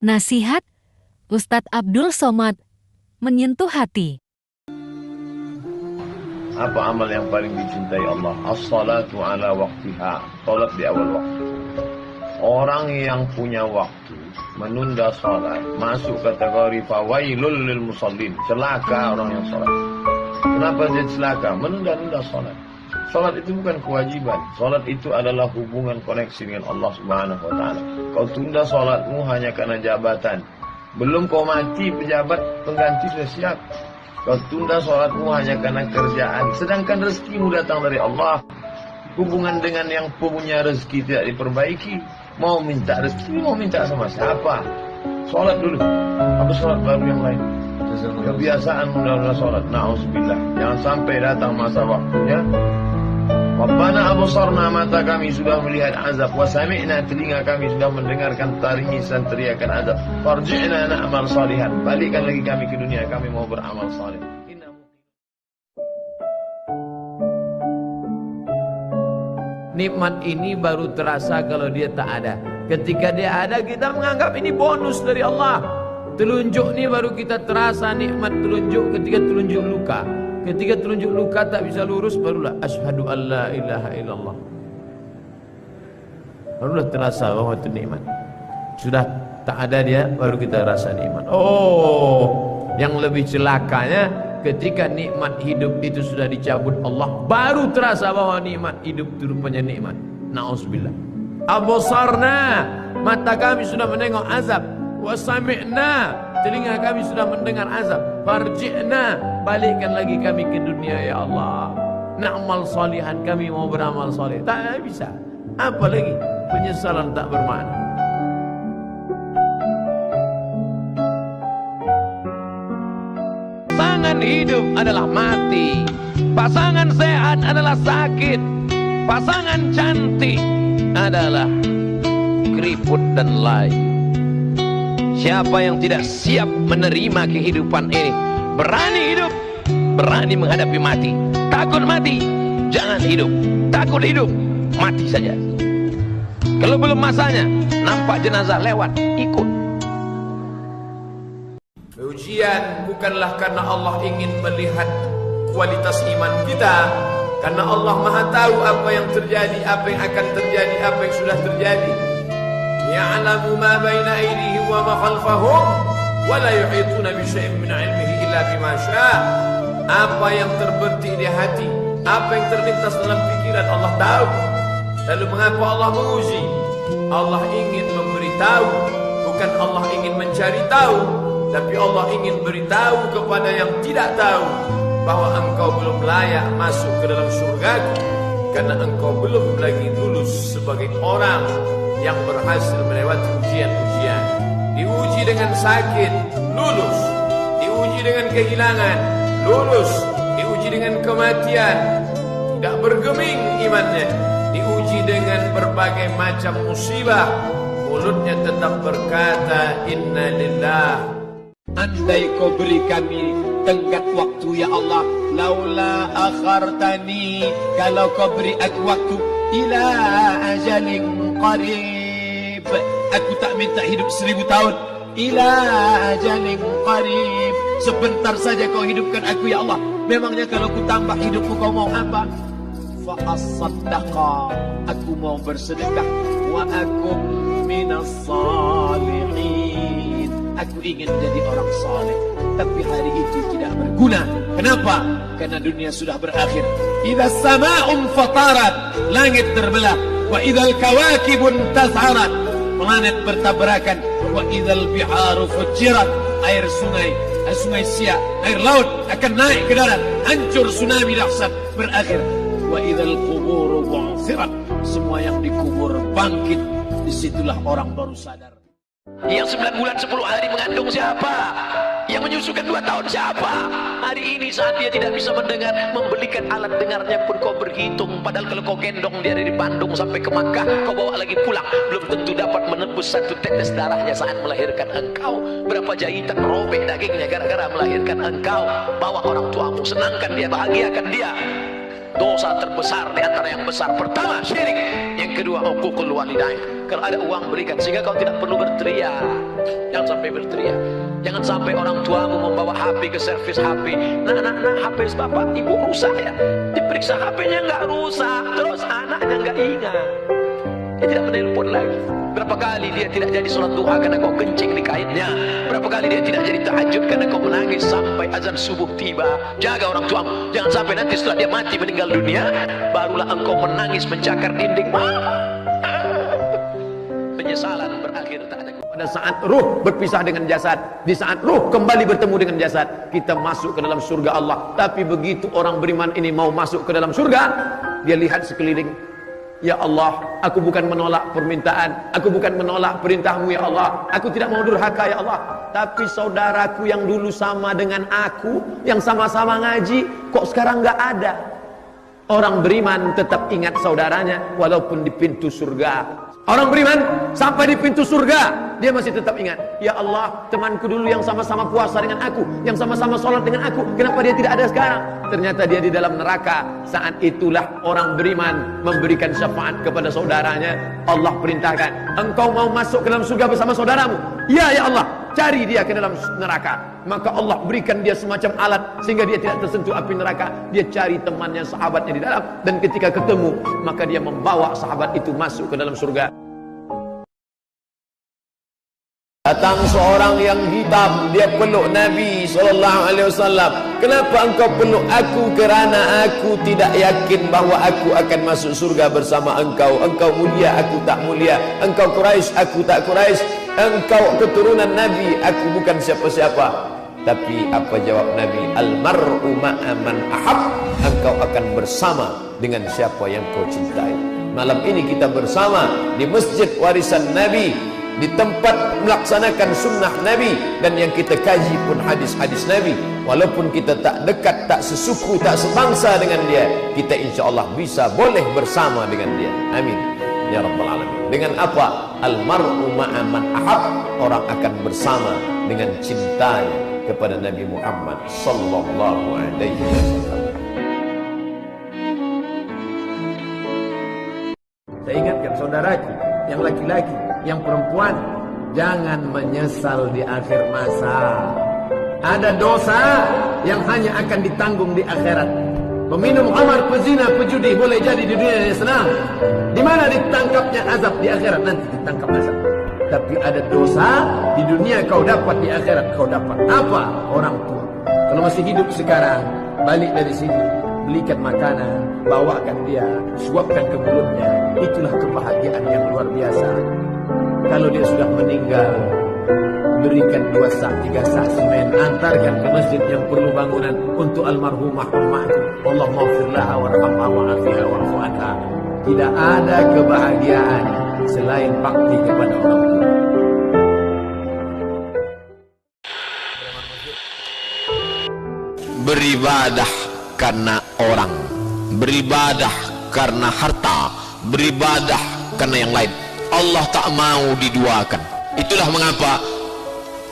Nasihat Ustadz Abdul Somad menyentuh hati. Apa amal yang paling dicintai Allah? As-salatu ala waktiha. Salat di awal waktu. Orang yang punya waktu menunda salat masuk kategori fawailul lil musallin. Celaka orang yang salat. Kenapa dia celaka? Menunda-nunda salat. Salat itu bukan kewajiban. Salat itu adalah hubungan koneksi dengan Allah Subhanahu wa taala. Kau tunda salatmu hanya karena jabatan. Belum kau mati, pejabat pengganti sudah siap. Kau tunda salatmu hanya karena kerjaan. Sedangkan rezekimu datang dari Allah. Hubungan dengan yang punya rezeki tidak diperbaiki. Mau minta rezeki, mau minta sama siapa? Salat dulu. Apa salat baru yang lain? Kebiasaan menunda salat. Na'udzubillah. Jangan sampai datang masa waktunya. Rabbana absarna, mata kami sudah melihat azab, wa sami'na, telinga kami sudah mendengarkan tangisan teriakan azab. Farji'na na'mal salihan, balikkan lagi kami ke dunia, kami mau beramal saleh. Nikmat ini baru terasa kalau dia tak ada. Ketika dia ada, kita menganggap ini bonus dari Allah. Telunjuk ini baru kita terasa nikmat telunjuk ketika telunjuk luka. Ketika telunjuk luka tak bisa lurus, barulah asyhadu an la ilaha illallah. Barulah terasa bahwa itu nikmat. Sudah tak ada dia, baru kita rasa nikmat. Oh, yang lebih celakanya ketika nikmat hidup itu sudah dicabut Allah, baru terasa bahwa nikmat hidup itu rupanya nikmat. Na'udzubillah. Absarna, mata kami sudah menengok azab. Wa sami'na, telinga kami sudah mendengar azab. Farji'na, balikkan lagi kami ke dunia ya Allah. Na'mal salihan, kami mau beramal saleh. Tak bisa. Apa lagi? Penyesalan tak bermakna. Pasangan hidup adalah mati. Pasangan sehat adalah sakit. Pasangan cantik adalah keriput dan lai. Siapa yang tidak siap menerima kehidupan ini, berani hidup, berani menghadapi mati. Takut mati, jangan hidup. Takut hidup, mati saja. Kalau belum masanya, nampak jenazah lewat, ikut. Ujian bukanlah karena Allah ingin melihat kualitas iman kita, karena Allah Maha tahu apa yang terjadi, apa yang akan terjadi, apa yang sudah terjadi. Ya'lamu ma baina aydihim wa ma khalfahum wa la yuhituna bi syai'in min 'ilmihi illa bima syaa'. Apa yang terbetik di hati, apa yang terlintas dalam pikiran, Allah tahu. Lalu mengapa Allah menguji? Allah ingin memberitahu, bukan Allah ingin mencari tahu, tapi Allah ingin beritahu kepada yang tidak tahu bahwa engkau belum layak masuk ke dalam surga, karena engkau belum lagi lulus sebagai orang yang berhasil melewati ujian-ujian. Diuji dengan sakit, lulus. Diuji dengan kehilangan, lulus. Diuji dengan kematian, tidak bergeming imannya. Diuji dengan berbagai macam musibah, mulutnya tetap berkata inna lillah. Andai kau beri kami tenggat waktu ya Allah, laula akhartani, kalau kau beri aku waktu ila ajalin qarib, aku tak minta hidup 1000 tahun. Ila ajalin qarib, sebentar saja kau hidupkan aku ya Allah. Memangnya kalau ku tambah hidupku kau mau apa? Fa as-saddaqa, aku mau bersedekah. Wa akum minas salihin, aku ingin jadi orang saleh. Tapi hari itu tidak berguna. Kenapa? Karena dunia sudah berakhir. Idza sama'un fatarat, langit terbelah. Wa idzal kawakibun tazharat, planet bertabrakan. Wa idzal biharu fujirat, air sungai Siak, air laut akan naik ke darat, hancur, tsunami dahsyat berakhir. Wa idzal quburu bu'thirat, semua yang dikubur bangkit. Disitulah orang baru sadar. Yang 9 bulan 10 hari mengandung siapa? Yang menyusukan 2 tahun siapa? Hari ini saat dia tidak bisa mendengar, membelikan alat dengarnya pun kau berhitung. Padahal kalau kau gendong dia dari Bandung sampai ke Makkah, kau bawa lagi pulang, belum tentu dapat menembus 1 tetes darahnya saat melahirkan engkau. Berapa jahitan robek dagingnya gara-gara melahirkan engkau. Bawa orang tuamu, senangkan dia, bahagiakan dia. Dosa terbesar di antara yang besar, pertama syirik, yang kedua uququl walidain. Kalau ada uang berikan, sehingga kau tidak perlu berteriak. Yang sampai berteriak. Jangan sampai orang tuamu membawa HP ke servis HP. Nah, HP bapak ibu rusak ya. Diperiksa HP-nya nggak rusak, terus anaknya nggak ingat. Dia tidak menelpon lagi. Berapa kali dia tidak jadi sholat duha karena kau kencing di kainnya. Berapa kali dia tidak jadi tahajud karena kau menangis sampai azan subuh tiba. Jaga orang tuamu. Jangan sampai nanti setelah dia mati meninggal dunia, barulah engkau menangis mencakar dinding. Penyesalan berakhir tak ada. Pada saat ruh berpisah dengan jasad, di saat ruh kembali bertemu dengan jasad, kita masuk ke dalam surga Allah. Tapi begitu orang beriman ini mau masuk ke dalam surga, dia lihat sekeliling. Ya Allah, aku bukan menolak permintaan, aku bukan menolak perintahmu ya Allah, aku tidak mau durhaka ya Allah. Tapi saudaraku yang dulu sama dengan aku, yang sama-sama ngaji, kok sekarang nggak ada. Orang beriman tetap ingat saudaranya walaupun di pintu surga. Orang beriman sampai di pintu surga, dia masih tetap ingat. Ya Allah, temanku dulu yang sama-sama puasa dengan aku, yang sama-sama sholat dengan aku, kenapa dia tidak ada sekarang? Ternyata dia di dalam neraka. Saat itulah orang beriman memberikan syafaat kepada saudaranya. Allah perintahkan, engkau mau masuk ke dalam surga bersama saudaramu? Ya Allah, cari dia ke dalam neraka. Maka Allah berikan dia semacam alat sehingga dia tidak tersentuh api neraka. Dia cari temannya, sahabatnya di dalam, dan ketika ketemu maka dia membawa sahabat itu masuk ke dalam surga. Datang seorang yang hitam, dia peluk Nabi SAW. Kenapa engkau peluk aku? Kerana aku tidak yakin bahawa aku akan masuk surga bersama engkau. Engkau mulia, aku tak mulia. Engkau Quraisy, aku tak Quraisy. Engkau keturunan Nabi, aku bukan siapa-siapa. Tapi apa jawab Nabi? Al-mar'u ma'aman ahab. Engkau akan bersama dengan siapa yang kau cintai. Malam ini kita bersama di Masjid Warisan Nabi, di tempat melaksanakan sunnah Nabi, dan yang kita kaji pun hadis-hadis Nabi. Walaupun kita tak dekat, tak sesuku, tak sebangsa dengan dia, kita insyaAllah bisa boleh bersama dengan dia. Amin ya Rabbal Alamin. Dengan apa? Al-mar'u ma'aman ahab. Orang akan bersama dengan cintanya kepada Nabi Muhammad sallallahu alaihi wasallam. Saya ingatkan saudaraku yang laki-laki, yang perempuan, jangan menyesal di akhir masa. Ada dosa yang hanya akan ditanggung di akhirat. Peminum khamar, pezina, pejudi boleh jadi di dunia yang senang. Di mana ditangkapnya azab? Di akhirat nanti ditangkap azab. Tapi ada dosa di dunia kau dapat, di akhirat kau dapat. Apa? Orang tua. Kalau masih hidup sekarang, balik dari sini, belikan makanan, bawakan dia, suapkan ke mulutnya. Itulah kebahagiaan yang luar biasa. Kalau dia sudah meninggal, berikan 2 sak, 3 sak semen, antarkan ke masjid yang perlu bangunan untuk almarhumah ummahku. Allahumma firlaha warhamha wa'afiha wa'fu anha. Tidak ada kebahagiaan selain bakti kepada orang tua. Beribadah karena orang, beribadah karena harta, beribadah karena yang lain. Allah tak mau diduakan. Itulah mengapa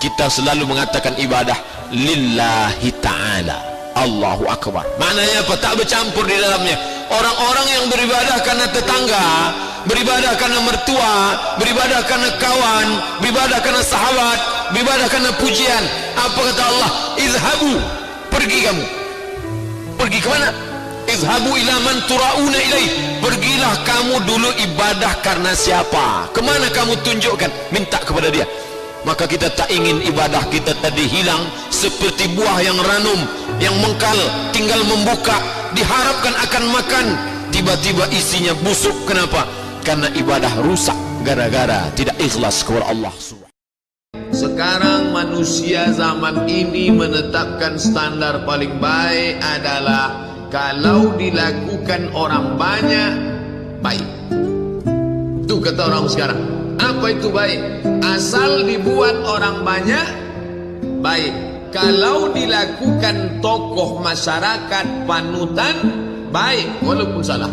kita selalu mengatakan ibadah lillahi ta'ala. Allahu Akbar. Maknanya apa? Tak bercampur di dalamnya. Orang-orang yang beribadah karena tetangga, beribadah karena mertua, beribadah karena kawan, beribadah karena sahabat, beribadah karena pujian. Apa kata Allah? Izhabu, pergi kamu. Pergi ke mana? Izhabu ila man turauna ilaih. Pergilah kamu dulu ibadah karena siapa? Kemana kamu tunjukkan? Minta kepada dia. Maka kita tak ingin ibadah kita tadi hilang seperti buah yang ranum, yang mengkal, tinggal membuka, diharapkan akan makan, tiba-tiba isinya busuk. Kenapa? Karena ibadah rusak gara-gara tidak ikhlas kepada Allah. Sekarang manusia zaman ini menetapkan standar paling baik adalah kalau dilakukan orang banyak, baik. Itu kata orang sekarang. Apa itu baik? Asal dibuat orang banyak, baik. Kalau dilakukan tokoh masyarakat panutan, baik, walaupun salah.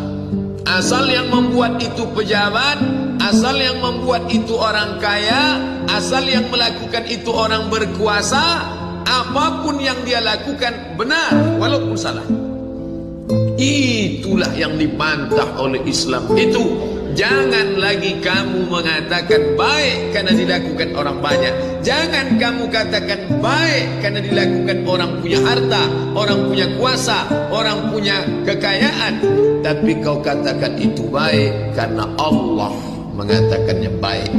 Asal yang membuat itu pejabat, asal yang membuat itu orang kaya, asal yang melakukan itu orang berkuasa, apapun yang dia lakukan benar walaupun salah. Itulah yang dibantah oleh Islam. Itu Jangan lagi kamu mengatakan baik karena dilakukan orang banyak. Jangan kamu katakan baik karena dilakukan orang punya harta, orang punya kuasa, orang punya kekayaan. Tapi kau katakan itu baik karena Allah mengatakannya baik.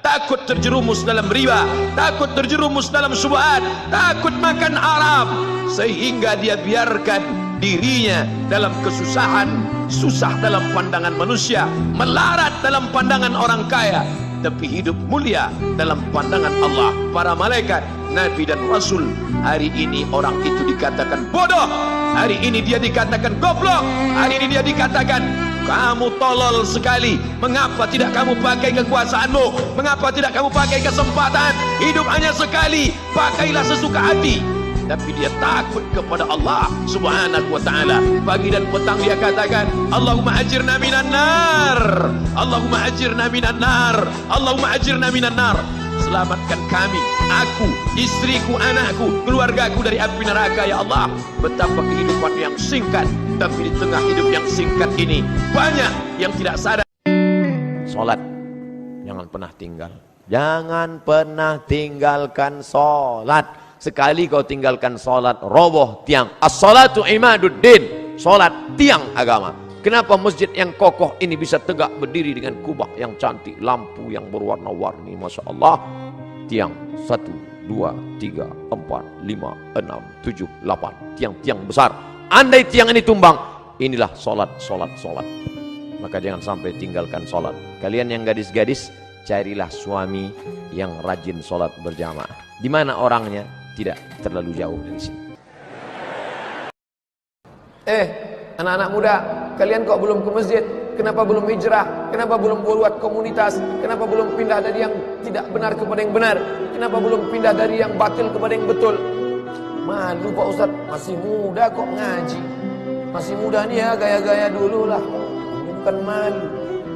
Takut terjerumus dalam riba, takut terjerumus dalam syubhat, takut makan haram, sehingga dia biarkan dirinya dalam kesusahan, susah dalam pandangan manusia, melarat dalam pandangan orang kaya, tapi hidup mulia dalam pandangan Allah, para malaikat, Nabi dan Rasul. Hari ini orang itu dikatakan bodoh, hari ini dia dikatakan goblok, hari ini dia dikatakan kamu tolol sekali. Mengapa tidak kamu pakai kekuasaanmu? Mengapa tidak kamu pakai kesempatan? Hidup hanya sekali, pakailah sesuka hati. Tapi dia takut kepada Allah Subhanahu wa ta'ala. Pagi dan petang dia katakan, Allahumma ajirna minan nar, Allahumma ajirna minan nar, Allahumma ajirna minan nar. Selamatkan kami, aku, istriku, anakku, keluargaku dari api neraka ya Allah. Betapa kehidupan yang singkat, tapi di tengah hidup yang singkat ini banyak yang tidak sadar. Salat jangan pernah tinggal. Jangan pernah tinggalkan salat. Sekali kau tinggalkan salat, roboh tiang. As-salatu imaduddin. Salat tiang agama. Kenapa masjid yang kokoh ini bisa tegak berdiri dengan kubah yang cantik, lampu yang berwarna-warni, Masya Allah. Tiang 1, 2, 3, 4, 5, 6, 7, 8. Tiang-tiang besar. Andai tiang ini tumbang, inilah salat. Maka jangan sampai tinggalkan salat. Kalian yang gadis-gadis, carilah suami yang rajin salat berjamaah. Di mana orangnya? Tidak terlalu jauh dari sini. Anak-anak muda, kalian kok belum ke masjid? Kenapa belum hijrah? Kenapa belum buat komunitas? Kenapa belum pindah dari yang tidak benar kepada yang benar? Kenapa belum pindah dari yang batil kepada yang betul? Malu Pak Ustaz, masih muda kok ngaji. Masih muda nih ya, gaya-gaya dulu lah. Ini bukan malu,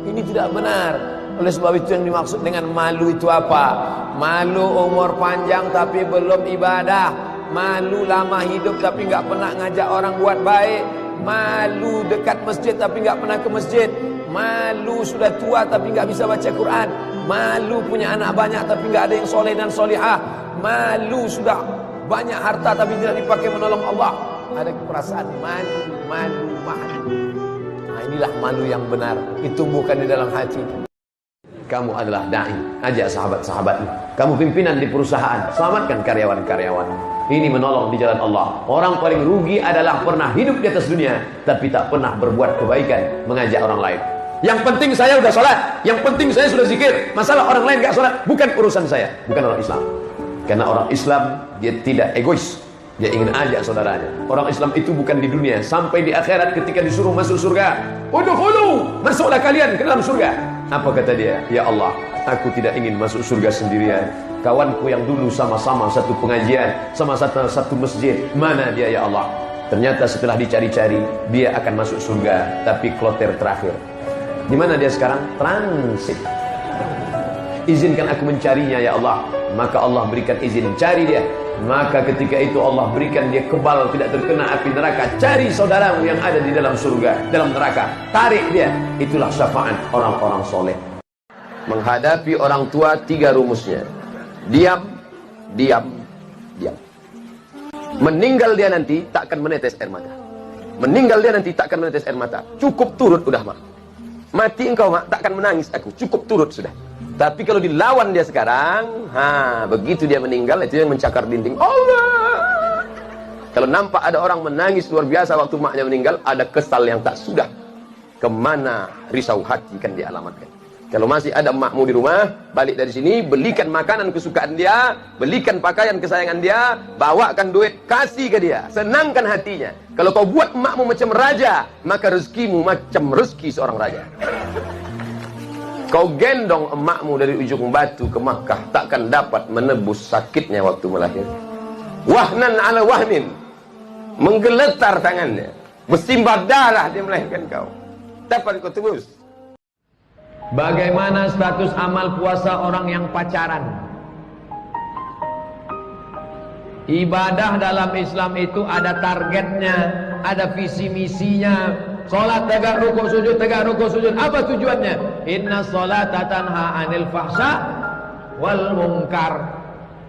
ini tidak benar. Oleh sebab itu yang dimaksud dengan malu itu apa? Malu umur panjang tapi belum ibadah. Malu lama hidup tapi nggak pernah ngajak orang buat baik. Malu dekat masjid tapi nggak pernah ke masjid. Malu sudah tua tapi nggak bisa baca Quran. Malu punya anak banyak tapi nggak ada yang soleh dan solihah. Malu sudah banyak harta tapi tidak dipakai menolong Allah. Ada perasaan malu. Nah, inilah malu yang benar. Ditumbuhkan di dalam hati. Kamu adalah da'i, ajak sahabat-sahabatmu. Kamu pimpinan di perusahaan, selamatkan karyawan-karyawan. Ini menolong di jalan Allah. Orang paling rugi adalah pernah hidup di atas dunia tapi tak pernah berbuat kebaikan, mengajak orang lain. Yang penting saya sudah salat, yang penting saya sudah zikir. Masalah orang lain gak salat bukan urusan saya, bukan orang Islam. Karena orang Islam dia tidak egois, dia ingin ajak saudaranya. Orang Islam itu bukan di dunia, sampai di akhirat ketika disuruh masuk surga, udkhulu, masuklah kalian ke dalam surga. Apa kata dia? Ya Allah, aku tidak ingin masuk surga sendirian. Kawanku yang dulu sama-sama satu pengajian, sama satu masjid, mana dia ya Allah? Ternyata setelah dicari-cari, dia akan masuk surga, tapi kloter terakhir. Di mana dia sekarang? Transit. Izinkan aku mencarinya ya Allah. Maka Allah berikan izin, cari dia. Maka ketika itu Allah berikan dia kebal, tidak terkena api neraka. Cari saudaramu yang ada di dalam surga, dalam neraka, tarik dia. Itulah syafaat orang-orang soleh. Menghadapi orang tua 3 rumusnya: diam. Meninggal dia nanti takkan menetes air mata. Meninggal dia nanti takkan menetes air mata. Cukup turut udah mak. Mati engkau mak, takkan menangis aku. Cukup turut sudah. Tapi kalau dilawan dia sekarang, begitu dia meninggal, itu yang mencakar dinding Allah. Kalau nampak ada orang menangis luar biasa waktu maknya meninggal, ada kesal yang tak sudah. Kemana risau hati kan dia alamatkan. Kalau masih ada emakmu di rumah, balik dari sini, belikan makanan kesukaan dia, belikan pakaian kesayangan dia, bawakan duit, kasih ke dia, senangkan hatinya. Kalau kau buat emakmu macam raja, maka rezekimu macam rezeki seorang raja. Kau gendong emakmu dari ujung batu ke Makkah, takkan dapat menebus sakitnya waktu melahirkan. Wahnan ala wahnin, menggeletar tangannya, bersimbah darah dia melahirkan kau. Dapat kau tebus. Bagaimana status amal puasa orang yang pacaran? Ibadah dalam Islam itu ada targetnya, ada visi misinya. Salat tegak rukuk sujud, tegak rukuk sujud. Apa tujuannya? Inna salata tanha 'anil fahsya wal munkar.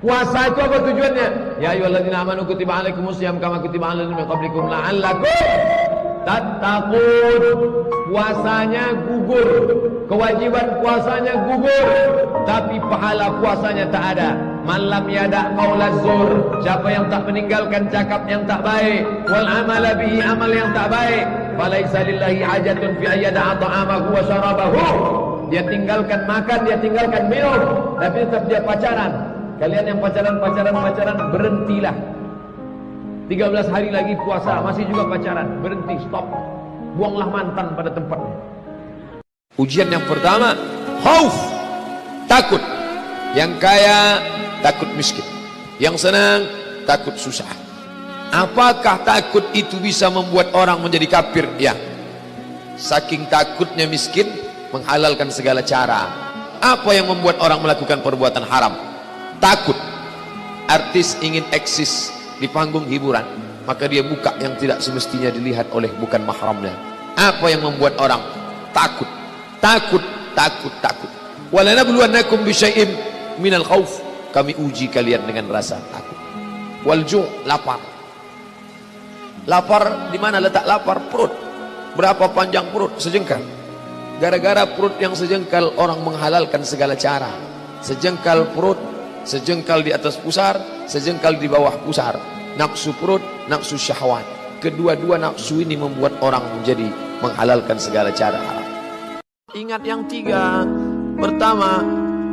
Puasa itu apa tujuannya? Ya ayyuhalladzina amanu kutiba 'alaikumusiyam kama kutiba 'alal ladzina min qablikum la'allakum tattaqun. Puasanya gugur, kewajiban puasanya gugur, tapi pahala puasanya tak ada. Man lam yada' qaulaz zur, siapa yang tak meninggalkan cakap yang tak baik, wal amala bihi, amal yang tak baik, falaisa lillahi hajatun fi ayyada'a ta'amahu wa syarabahu. Dia tinggalkan makan, dia tinggalkan minum, tapi tetap dia pacaran. Kalian yang pacaran, berhentilah. 13 hari lagi puasa, masih juga pacaran, berhenti, stop. Buanglah mantan pada tempatnya. Ujian yang pertama, khauf, takut. Yang kaya takut miskin, yang senang takut susah. Apakah takut itu bisa membuat orang menjadi kafir? Ya, saking takutnya miskin menghalalkan segala cara. Apa yang membuat orang melakukan perbuatan haram? Takut. Artis ingin eksis di panggung hiburan, maka dia buka yang tidak semestinya dilihat oleh bukan mahramnya. Apa yang membuat orang takut? Takut. Walanabluwannakum bisyai'im minal khauf, kami uji kalian dengan rasa takut. Wal ju', lapar. Lapar di mana letak lapar? Perut. Berapa panjang perut? Sejengkal. Gara-gara perut yang sejengkal orang menghalalkan segala cara. Sejengkal perut, sejengkal di atas pusar, sejengkal di bawah pusar. Nafsu perut, nafsu syahwat. Kedua-dua nafsu ini membuat orang menjadi menghalalkan segala cara haram. Ingat yang tiga. Pertama,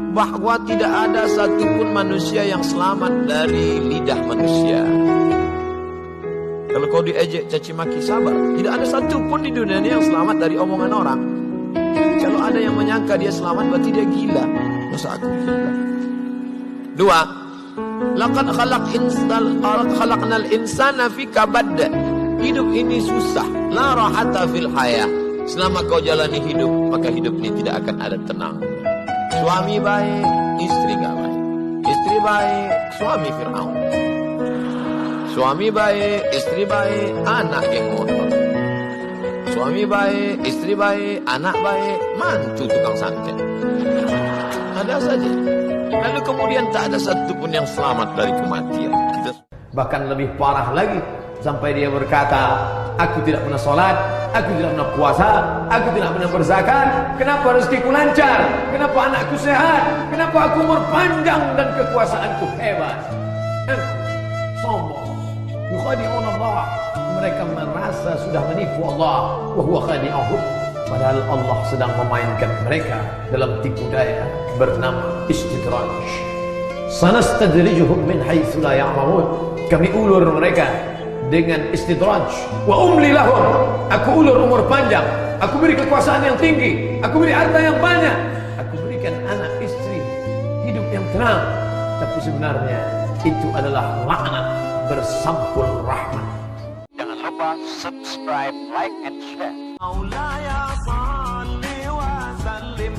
bahwa tidak ada satupun manusia yang selamat dari lidah manusia. Kalau kau diejek, caci maki, sabar. Tidak ada satupun di dunia ini yang selamat dari omongan orang. Kalau ada yang menyangka dia selamat, berarti dia gila. Masa aku gila? Dua, laqad khalaqnal insana fi kabad. Hidup ini susah. La rahata fil haya. Selama kau jalani hidup, maka hidup ini tidak akan ada tenang. Suami baik, istri gak baik. Istri baik, suami Fir'aun. Suami baik, istri baik, anak geng motor. Suami baik, istri baik, anak baik, mantu tukang santet. Ada saja. Lalu kemudian tak ada satupun yang selamat dari kematian. Bahkan lebih parah lagi, sampai dia berkata, aku tidak pernah sholat, aku tidak pernah puasa, aku tidak pernah berzakat. Kenapa rezekiku lancar? Kenapa anakku sehat? Kenapa aku umur panjang dan kekuasaanku hebat? Sombong. Yukhadi'un Allah. Mereka merasa sudah menipu Allah. Wa huwa khadi'uhum. Padahal Allah sedang memainkan mereka dalam tipu daya bernama istidraj. Sanastadrijuhum min haitsu la ya'lamun. Kami ulur mereka dengan istidraj. Wa umli lahum. Aku ulur umur panjang, aku beri kekuasaan yang tinggi, aku beri harta yang banyak, aku berikan anak istri hidup yang tenang. Tapi sebenarnya itu adalah laknat bersampul rahmat. Jangan lupa subscribe, like, and share. Maulaya salli wa sallim